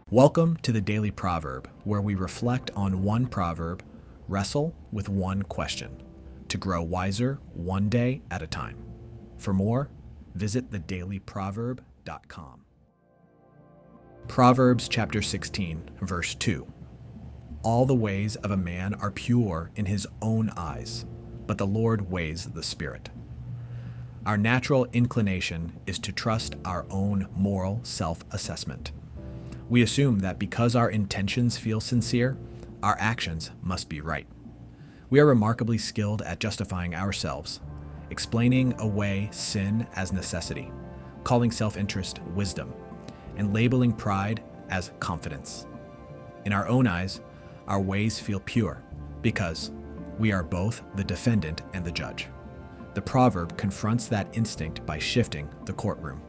Welcome to the Daily Proverb, where we reflect on one proverb, wrestle with one question, to grow wiser one day at a time. For more, visit thedailyproverb.com. Proverbs chapter 16, verse 2. All the ways of a man are pure in his own eyes, but the Lord weighs the spirit. Our natural inclination is to trust our own moral self-assessment. We assume that because our intentions feel sincere, our actions must be right. We are remarkably skilled at justifying ourselves, explaining away sin as necessity, calling self-interest wisdom, and labeling pride as confidence. In our own eyes, our ways feel pure because we are both the defendant and the judge. The proverb confronts that instinct by shifting the courtroom.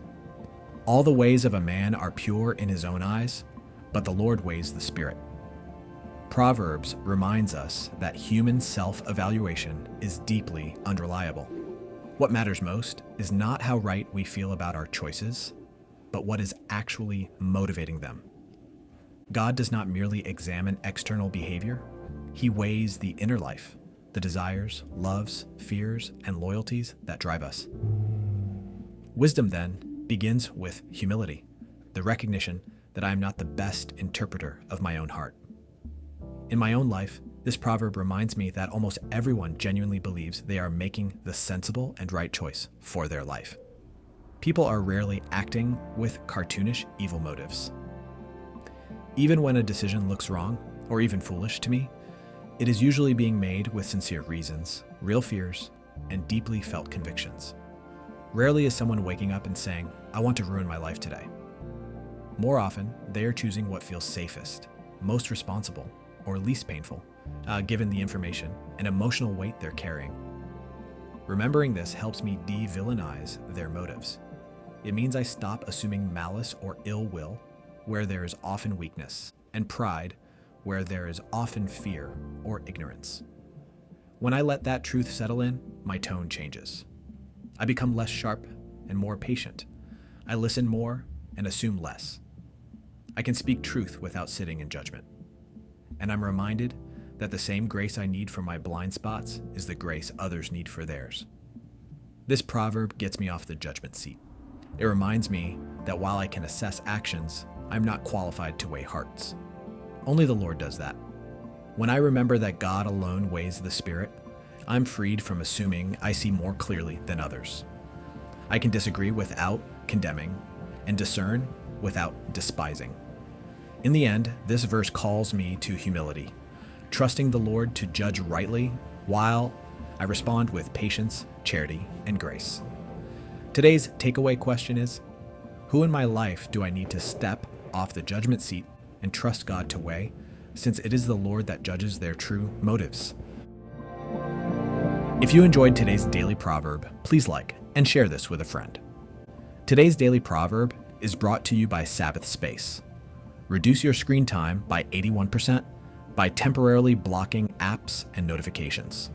All the ways of a man are pure in his own eyes, but the Lord weighs the spirit. Proverbs reminds us that human self-evaluation is deeply unreliable. What matters most is not how right we feel about our choices, but what is actually motivating them. God does not merely examine external behavior, He weighs the inner life, the desires, loves, fears, and loyalties that drive us. Wisdom, then, begins with humility, the recognition that I am not the best interpreter of my own heart. In my own life, this proverb reminds me that almost everyone genuinely believes they are making the sensible and right choice for their life. People are rarely acting with cartoonish evil motives. Even when a decision looks wrong, or even foolish to me, it is usually being made with sincere reasons, real fears, and deeply felt convictions. Rarely is someone waking up and saying, "I want to ruin my life today." More often, they are choosing what feels safest, most responsible, or least painful, given the information and emotional weight they're carrying. Remembering this helps me de-villainize their motives. It means I stop assuming malice or ill will where there is often weakness, and pride where there is often fear or ignorance. When I let that truth settle in, my tone changes. I become less sharp and more patient. I listen more and assume less. I can speak truth without sitting in judgment. And I'm reminded that the same grace I need for my blind spots is the grace others need for theirs. This proverb gets me off the judgment seat. It reminds me that while I can assess actions, I'm not qualified to weigh hearts. Only the Lord does that. When I remember that God alone weighs the spirit, I'm freed from assuming I see more clearly than others. I can disagree without condemning and discern without despising. In the end, this verse calls me to humility, trusting the Lord to judge rightly while I respond with patience, charity, and grace. Today's takeaway question is, who in my life do I need to step off the judgment seat and trust God to weigh, since it is the Lord that judges their true motives? If you enjoyed today's Daily Proverb, please like and share this with a friend. Today's Daily Proverb is brought to you by Sabbath Space. Reduce your screen time by 81% by temporarily blocking apps and notifications.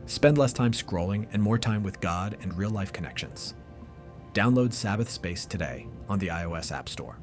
Spend less time scrolling and more time with God and real-life connections. Download Sabbath Space today on the iOS App Store.